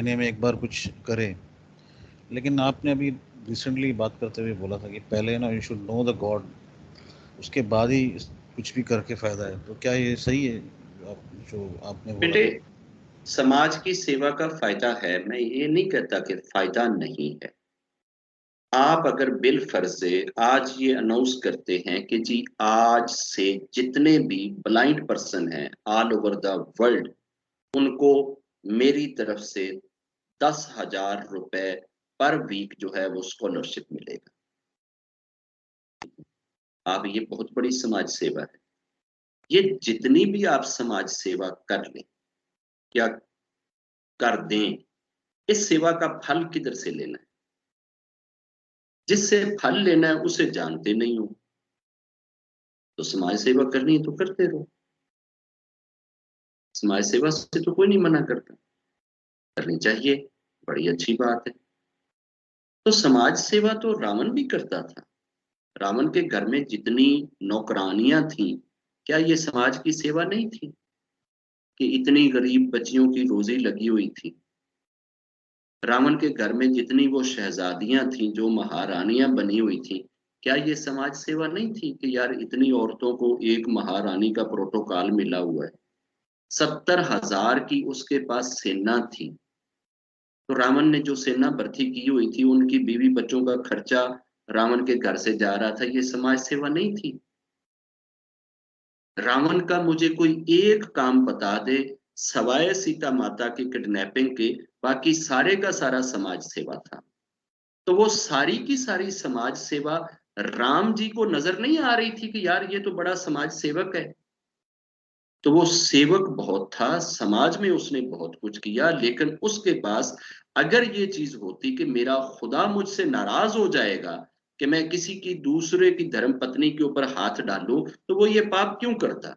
महीने में एक बार कुछ करें। लेकिन आपने अभी रिसेंटली बात करते हुए बोला था कि पहले ना you should know the God, उसके बाद ही कुछ भी करके फ़ायदा है। तो क्या ये सही है जो आपने बोला बेटे, था? समाज की सेवा का फायदा है, मैं ये नहीं कहता कि फायदा नहीं है। आप अगर बिल फर्जे आज ये अनाउंस करते हैं कि जी आज से जितने भी ब्लाइंड पर्सन हैं ऑल ओवर द वर्ल्ड, उनको मेरी तरफ से 10,000 रुपए पर वीक जो है वो स्कॉलरशिप मिलेगा। आप, ये बहुत बड़ी समाज सेवा है। ये जितनी भी आप समाज सेवा कर लें या कर दें, इस सेवा का फल किधर से लेना है? जिससे फल लेना है उसे जानते नहीं हो, तो समाज सेवा करनी है तो करते रहो। समाज सेवा से तो कोई नहीं मना करता, करनी चाहिए, बड़ी अच्छी बात है। तो समाज सेवा तो रावण भी करता था। रावण के घर में जितनी नौकरानियां थी, क्या ये समाज की सेवा नहीं थी कि इतनी गरीब बच्चियों की रोजी लगी हुई थी? रावण के घर में जितनी वो शहजादियां थीं जो महारानियां बनी हुई थी, क्या ये समाज सेवा नहीं थी कि यार इतनी औरतों को एक महारानी का प्रोटोकॉल मिला हुआ है? 70,000 की उसके पास सेना थी। तो रावण ने जो सेना भर्ती की हुई थी, उनकी बीवी बच्चों का खर्चा रावण के घर से जा रहा था, ये समाज सेवा नहीं थी? रावण का मुझे कोई एक काम बता दे सवाए सीता माता की किडनैपिंग के, बाकी सारे का सारा समाज सेवा था। तो वो सारी की सारी समाज सेवा राम जी को नजर नहीं आ रही थी कि यार ये तो बड़ा समाज सेवक है? तो वो सेवक बहुत था, समाज में उसने बहुत कुछ किया, लेकिन उसके पास अगर ये चीज होती कि मेरा खुदा मुझसे नाराज हो जाएगा कि मैं किसी की दूसरे की धर्म पत्नी के ऊपर हाथ डालूं, तो वो ये पाप क्यों करता?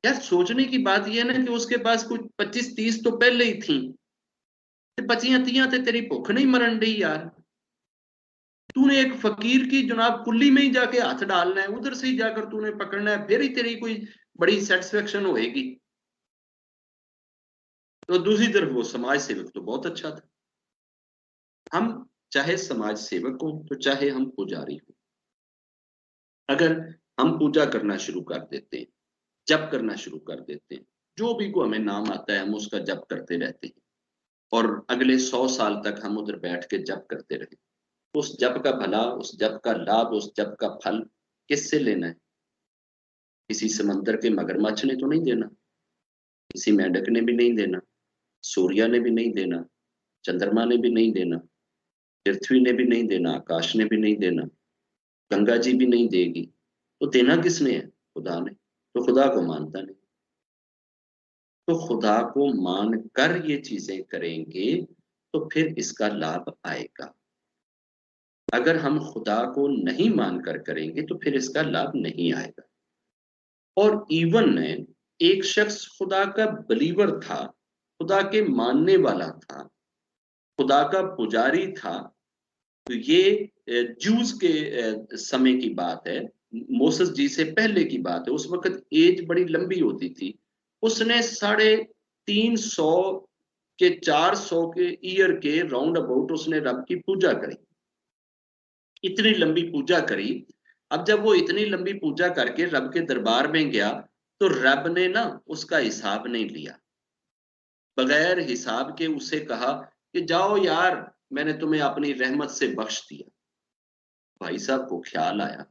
यार सोचने की बात यह ना कि उसके पास कुछ 25-30 तो पहले ही थी। ते 25-30 ते तेरी भुख नहीं मरन दी यार। तूने एक फकीर की जनाब कुल्ली में ही जाके हाथ डालना है, उधर से ही जाकर तूने पकड़ना है, फिर ही तेरी कोई बड़ी सेटिस्फेक्शन होएगी। तो दूसरी तरफ वो समाज सेवक तो बहुत अच्छा था। हम चाहे समाज सेवक हो तो चाहे हम पुजारी हो, अगर हम पूजा करना शुरू कर देते हैं, जप करना शुरू कर देते हैं, जो भी को हमें नाम आता है हम उसका जप करते रहते हैं, और अगले 100 साल तक हम उधर बैठ के जप करते रहे, तो उस जप का भला, उस जप का लाभ, उस जप का फल किससे लेना है? किसी समंदर के मगरमच्छ ने तो नहीं देना, किसी मेंढक ने भी नहीं देना, सूर्य ने भी नहीं देना, चंद्रमा ने भी नहीं देना, पृथ्वी ने भी नहीं देना, आकाश ने भी नहीं देना, गंगा जी भी नहीं देगी। तो देना किसने है? खुदा ने। तो खुदा को मानता नहीं। तो खुदा को मान कर ये चीजें करेंगे तो फिर इसका लाभ आएगा। अगर हम खुदा को नहीं मानकर करेंगे तो फिर इसका लाभ नहीं आएगा। और इवन एक शख्स खुदा का बिलीवर था, खुदा के मानने वाला था, खुदा का पुजारी था। तो ये जूस के समय की बात है, मोसेस जी से पहले की बात है। उस वक्त एज बड़ी लंबी होती थी। उसने 350 के 400 के ईयर के राउंड अबाउट उसने रब की पूजा करी, इतनी लंबी पूजा करी। अब जब वो इतनी लंबी पूजा करके रब के दरबार में गया, तो रब ने ना उसका हिसाब नहीं लिया। बगैर हिसाब के उसे कहा कि जाओ यार, मैंने तुम्हें अपनी रहमत से बख्श दिया। भाई साहब को ख्याल आया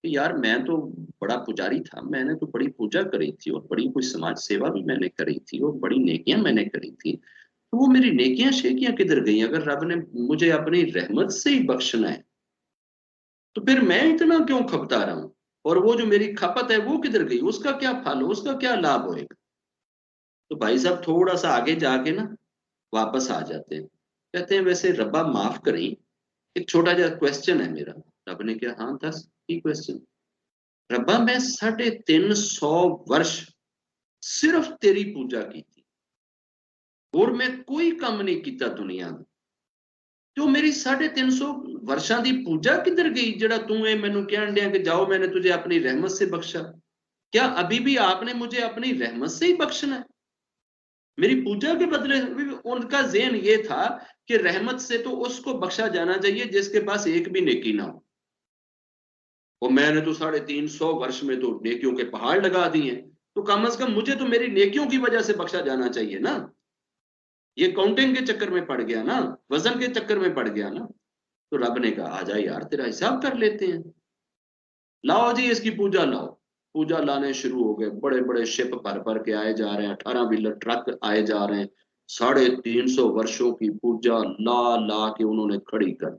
कि यार मैं तो बड़ा पुजारी था, मैंने तो बड़ी पूजा करी थी और बड़ी कोई समाज सेवा भी मैंने करी थी और बड़ी नेकियां मैंने करी थी। तो वो मेरी नेकियां शेकियां किधर गई? अगर रब ने मुझे अपनी रहमत से ही बख्शना है, तो फिर मैं इतना क्यों खपता रहा हूं? और वो जो मेरी खपत है वो किधर गई? उसका क्या फल, उसका क्या लाभ होएगा? तो भाई साहब थोड़ा सा आगे जाके ना वापस आ जाते हैं। कहते हैं वैसे रब्बा माफ करें, एक छोटा सा क्वेश्चन है मेरा। रब ने क्या, हाँ 10 की क्वेश्चन। रब्बा मैं 350 वर्ष सिर्फ तेरी पूजा की थी और मैं कोई काम नहीं किया दुनिया में। जो मेरी 350 वर्षां दी पूजा किधर गई? जड़ा तू ये मैनू कहन दिया कि जाओ मैंने तुझे अपनी रहमत से बख्शा। क्या अभी भी आपने मुझे अपनी रहमत से ही बख्शना है? मेरी पूजा के बदले उनका ज़हन ये था कि रहमत से तो उसको बख्शा जाना चाहिए जिसके पास एक भी नेकी ना हो। और मैंने तो 350 वर्ष में तो नेकियों के पहाड़ लगा दिए हैं, तो कम से कम मुझे तो मेरी नेकियों की वजह से बख्शा जाना चाहिए ना। ये काउंटिंग के चक्कर में पड़ गया ना, वजन के चक्कर में पड़ गया ना। तो रब ने कहा आजा यार तेरा हिसाब कर लेते हैं, लाओ जी इसकी पूजा लाओ। पूजा लाने शुरू हो गए, बड़े बड़े शिप भर भर के आए जा रहे हैं, 18 व्हीलर ट्रक आए जा रहे हैं। 350 वर्षों की पूजा ला ला के उन्होंने खड़ी कर।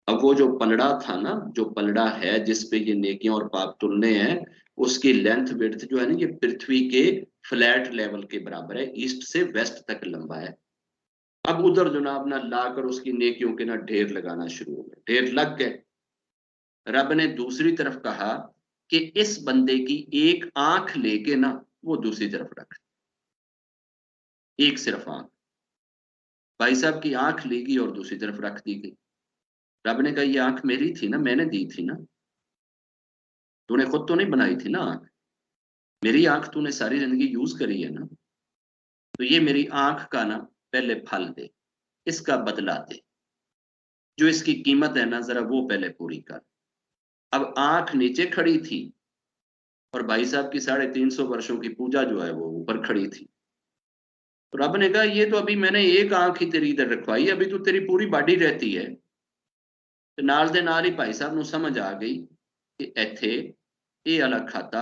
अब वो जो पलड़ा था ना, जो पलड़ा है जिसपे ये नेकियां और पाप तुलने हैं, उसकी लेंथ विड्थ जो है ना, ये पृथ्वी के फ्लैट लेवल के बराबर है, ईस्ट से वेस्ट तक लंबा है। अब उधर जनाब ना लाकर उसकी नेकियों के ना ढेर लगाना शुरू हो गए, ढेर लग गए। रब ने दूसरी तरफ कहा कि इस बंदे की एक आंख लेके ना वो दूसरी तरफ रख, एक सिर्फ आंख। भाई साहब की आंख ली गई और दूसरी तरफ रख दी गई। रब ने कहा ये आंख मेरी थी ना, मैंने दी थी ना, तूने खुद तो नहीं बनाई थी ना आंख, मेरी आंख तूने सारी जिंदगी यूज करी है ना, तो ये मेरी आंख का ना पहले फल दे, इसका बदला दे, जो इसकी कीमत है ना जरा वो पहले पूरी कर। अब आंख नीचे खड़ी थी और भाई साहब की 350 वर्षों की पूजा जो है वो ऊपर खड़ी थी। तो रब ने कहा ये तो अभी मैंने एक आंख ही तेरी इधर रखवाई, अभी तो तेरी पूरी बॉडी रहती है। ਤੇ ਨਾਲ ਦੇ ਨਾਲ ਹੀ ਭਾਈ ਸਾਹਿਬ ਨੂੰ ਸਮਝ ਆ ਗਈ ਕਿ ਇੱਥੇ ਇਹ ਵਾਲਾ ਖਾਤਾ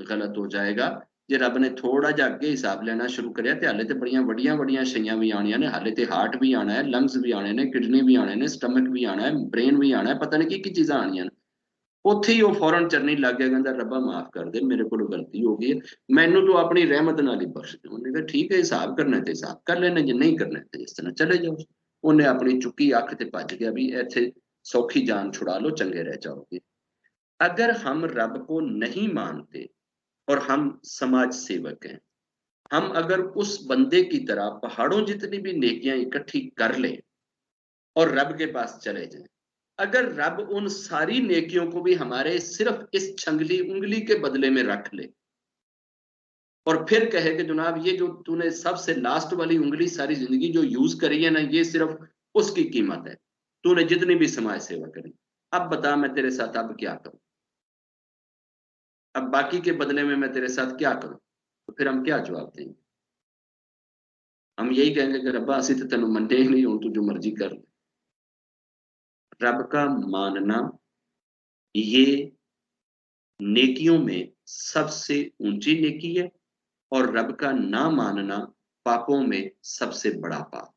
ਗਲਤ ਹੋ ਜਾਏਗਾ। ਜੇ ਰੱਬ ਨੇ ਥੋੜਾ ਜਿਹਾ ਅੱਗੇ ਹਿਸਾਬ ਲੈਣਾ ਸ਼ੁਰੂ ਕਰਿਆ ਤੇ ਹਾਲੇ ਤੇ ਬੜੀਆਂ ਵੱਡੀਆਂ ਵੱਡੀਆਂ ਸ਼ਈਆਂ ਵੀ ਆਣੀਆਂ ਨੇ, ਹਾਲੇ ਤੇ ਹਾਰਟ ਵੀ ਆਣਾ ਹੈ, ਲੰਗਸ ਵੀ ਆਣੇ ਨੇ, ਕਿਡਨੀ ਵੀ ਆਣੇ ਨੇ, ਸਟਮਕ ਵੀ ਆਣਾ ਹੈ, ਬ੍ਰੇਨ ਵੀ ਆਣਾ ਹੈ, ਪਤਾ ਨਹੀਂ ਕੀ ਕੀ ਚੀਜ਼ਾਂ ਆਣੀਆਂ ਨੇ। ਉੱਥੇ ਹੀ ਉਹ ਫੌਰਨ ਚਰਨੀ ਲੱਗ ਗਿਆ, ਕਹਿੰਦਾ ਰੱਬਾ ਮਾਫ ਕਰ ਦੇ, ਮੇਰੇ ਕੋਲੋਂ ਗਲਤੀ ਹੋ ਗਈ ਹੈ, ਮੈਨੂੰ ਤੂੰ ਆਪਣੀ ਰਹਿਮਤ ਨਾਲ ਹੀ ਬਖਸ਼ ਦੇ। ਉਹਨੇ ਕਿਹਾ ਠੀਕ ਹੈ, ਹਿਸਾਬ ਕਰਨਾ ਤੇ ਹਿਸਾਬ ਕਰ ਲੈਣਾ, ਜੇ नहीं करना ਤੇ ਇਸ ਤਰ੍ਹਾਂ ਚਲੇ ਜਾਓ। ਉਹਨੇ ਆਪਣੀ ਚੁੱਕੀ ਅੱਖ ਤੇ ਭੱਜ ਗਿਆ ਵੀ ਇੱਥੇ सौखी जान छुड़ा लो, चंगे रह जाओगे। अगर हम रब को नहीं मानते और हम समाज सेवक हैं, हम अगर उस बंदे की तरह पहाड़ों जितनी भी नेकियां इकट्ठी कर लें और रब के पास चले जाएं, अगर रब उन सारी नेकियों को भी हमारे सिर्फ इस छंगली उंगली के बदले में रख ले और फिर कहे कि जनाब ये जो तूने सबसे लास्ट वाली उंगली सारी जिंदगी जो यूज करी है ना, ये सिर्फ उसकी कीमत है, तूने जितनी भी समाज सेवा करी, अब बता मैं तेरे साथ अब क्या करूं, अब बाकी के बदले में मैं तेरे साथ क्या करूं। तो फिर हम क्या जवाब देंगे? हम यही कहेंगे कि रब्बा असि तो तेन मन्ने ही नहीं, हूं तू जो मर्जी कर ले। रब का मानना ये नेकियों में सबसे ऊंची नेकी है और रब का ना मानना पापों में सबसे बड़ा पाप।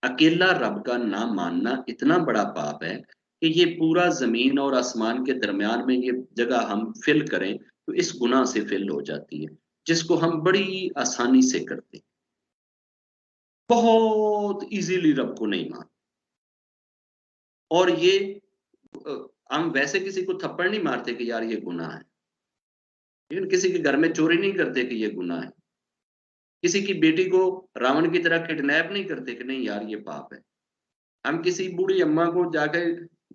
अकेला रब का ना मानना इतना बड़ा पाप है कि ये पूरा जमीन और आसमान के दरमियान में ये जगह हम फिल करें तो इस गुनाह से फिल हो जाती है, जिसको हम बड़ी आसानी से करते हैं, बहुत इजीली रब को नहीं मान। और ये हम वैसे किसी को थप्पड़ नहीं मारते कि यार ये गुनाह है, लेकिन किसी के घर में चोरी नहीं करते कि ये गुनाह है, किसी की बेटी को रावण की तरह किडनैप नहीं करते कि नहीं यार ये पाप है, हम किसी बूढ़ी अम्मा को जाकर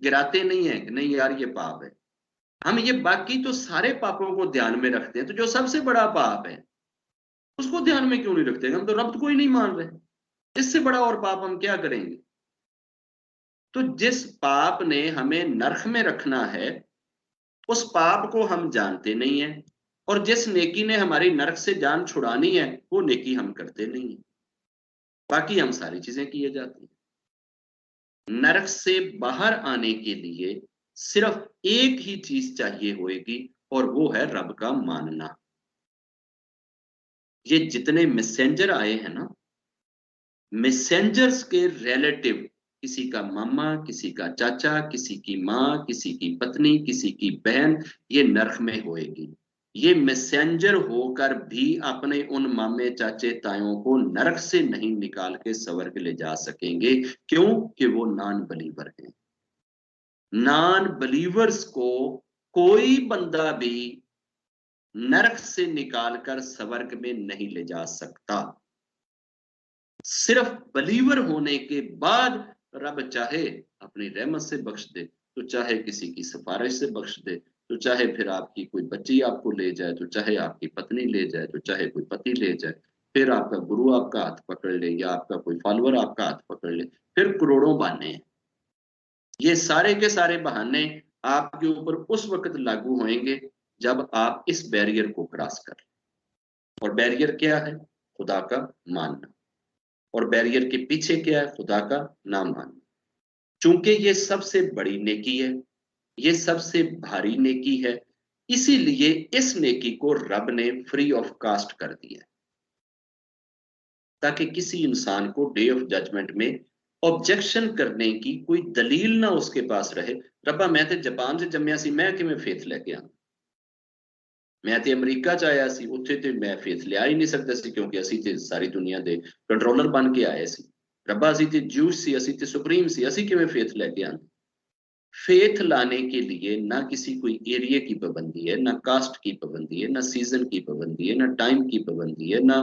गिराते नहीं है कि नहीं यार ये पाप है। हम ये बाकी तो सारे पापों को ध्यान में रखते हैं, तो जो सबसे बड़ा पाप है उसको ध्यान में क्यों नहीं रखते? हम तो रब को ही नहीं मान रहे, इससे बड़ा और पाप हम क्या करेंगे? तो जिस पाप ने हमें नरक में रखना है उस पाप को हम जानते नहीं है, और जिस नेकी ने हमारी नरक से जान छुड़ानी है वो नेकी हम करते नहीं है, बाकी हम सारी चीजें किए जाती हैं। नरक से बाहर आने के लिए सिर्फ एक ही चीज चाहिए होगी और वो है रब का मानना। ये जितने मैसेंजर आए हैं ना, मैसेंजर्स के रिलेटिव, किसी का मामा, किसी का चाचा, किसी की माँ, किसी की पत्नी, किसी की बहन, ये नरक में होएगी। ये मैसेंजर होकर भी अपने उन मामे चाचे तायों को नरक से नहीं निकाल के स्वर्ग ले जा सकेंगे। क्यों? कि वो नॉन बिलीवर हैं। नॉन बिलीवर्स को कोई बंदा भी नरक से निकालकर स्वर्ग में नहीं ले जा सकता। सिर्फ बिलीवर होने के बाद रब चाहे अपनी रहमत से बख्श दे, तो चाहे किसी की सिफारिश से बख्श दे, तो चाहे फिर आपकी कोई बच्ची आपको ले जाए, तो चाहे आपकी पत्नी ले जाए, तो चाहे कोई पति ले जाए, फिर आपका गुरु आपका हाथ पकड़ ले या आपका कोई फॉलोअर आपका हाथ पकड़ ले, फिर करोड़ों बहाने हैं। ये सारे के सारे बहाने आपके ऊपर उस वक्त लागू होंगे जब आप इस बैरियर को क्रॉस कर। और बैरियर क्या है? खुदा का मानना। और बैरियर के पीछे क्या है? खुदा का ना मानना। चूंकि ये सबसे बड़ी नेकी है, ये सबसे भारी नेकी है, इसीलिए इस नेकी को रब ने फ्री ऑफ कास्ट कर दिया, ताकि किसी इंसान को डे ऑफ जजमेंट में ऑब्जेक्शन करने की कोई दलील ना उसके पास रहे। रब्बा मैं तो जापान से जम्मिया सी, मैं किवें फेथ लेके आवां? मैं तो अमरीका च आया सी, उत्थे ते मैं फेथ लिया ही नहीं सकता सी, क्योंकि असी ते सारी दुनिया दे कंट्रोलर बन के आए सी। रब्बा असी ते ज्यूस सी, असी ते सुप्रीम सी, असी किवें फेथ लेके आंदे? फेथ लाने के लिए ना किसी कोई एरिया की पाबंदी है, ना कास्ट की पाबंदी है, ना सीजन की पाबंदी है, ना टाइम की पाबंदी है, ना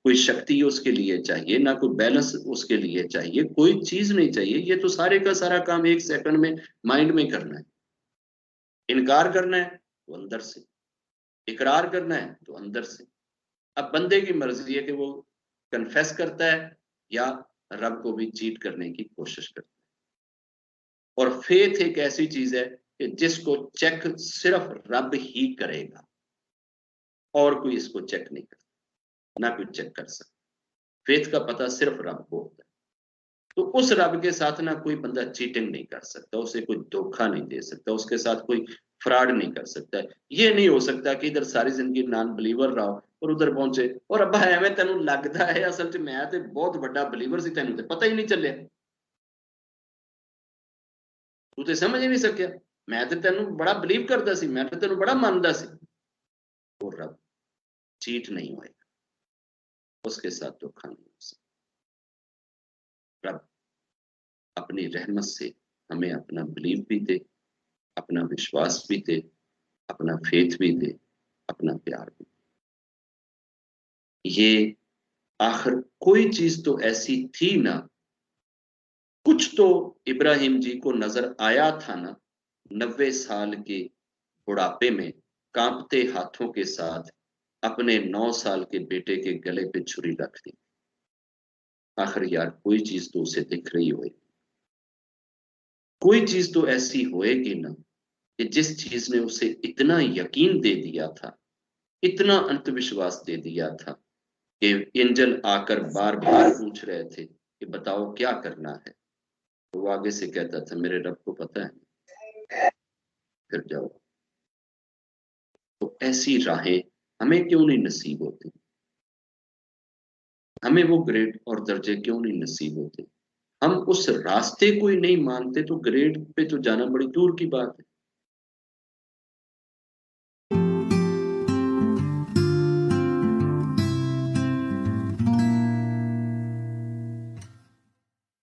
कोई शक्ति उसके लिए चाहिए, ना कोई बैलेंस उसके लिए चाहिए, कोई चीज नहीं चाहिए। ये तो सारे का सारा काम एक सेकंड में माइंड में करना है। इनकार करना है तो अंदर से, इकरार करना है तो अंदर से। अब बंदे की मर्जी है कि वो कन्फेस करता है या रब को भी चीट करने की कोशिश करता है। और फेथ एक ऐसी चीज है कि जिसको चेक सिर्फ रब ही करेगा, और कोई इसको चेक नहीं करता, ना कोई चेक कर सकता। फेथ का पता सिर्फ रब को होता है। तो उस रब के साथ ना कोई बंदा चीटिंग नहीं कर सकता, उसे कोई धोखा नहीं दे सकता, उसके साथ कोई फ्रॉड नहीं कर सकता। ये नहीं हो सकता कि इधर सारी जिंदगी नॉन बिलीवर रहो और उधर पहुंचे और अब्बा एवं तेन लगता है असल च मैं तो बहुत बड़ा बिलीवर सी, तेन तो पता ही नहीं चलिया, तू तो समझ ही नहीं सकिया, मैं तो तेन बड़ा बिलीव करता सी, मैं तो तेन बड़ा मानता सी। वो रब चीट नहीं होएगा, उसके साथ धोखा नहीं हो सकता। रब अपनी रहमत से हमें अपना बिलीव भी दे, अपना विश्वास भी दे, अपना फेथ भी दे, अपना प्यार भी। ये आखिर कोई चीज तो ऐसी थी ना, कुछ तो इब्राहिम जी को नजर आया था ना, 90 साल के बुढ़ापे में कांपते हाथों के साथ अपने 9 साल के बेटे के गले पे छुरी रख दी। आखिर यार कोई चीज तो उसे दिख रही होगी, कोई चीज तो ऐसी होएगी ना कि जिस चीज ने उसे इतना यकीन दे दिया था, इतना अंधविश्वास दे दिया था कि एंजल आकर बार बार पूछ रहे थे कि बताओ क्या करना है, तो वो आगे से कहता था मेरे रब को पता है, फिर जाओ। तो ऐसी राहें हमें क्यों नहीं नसीब होती? हमें वो ग्रेड और दर्जे क्यों नहीं नसीब होते? हम उस रास्ते को ही नहीं मानते, तो ग्रेड पे तो जाना बड़ी दूर की बात है।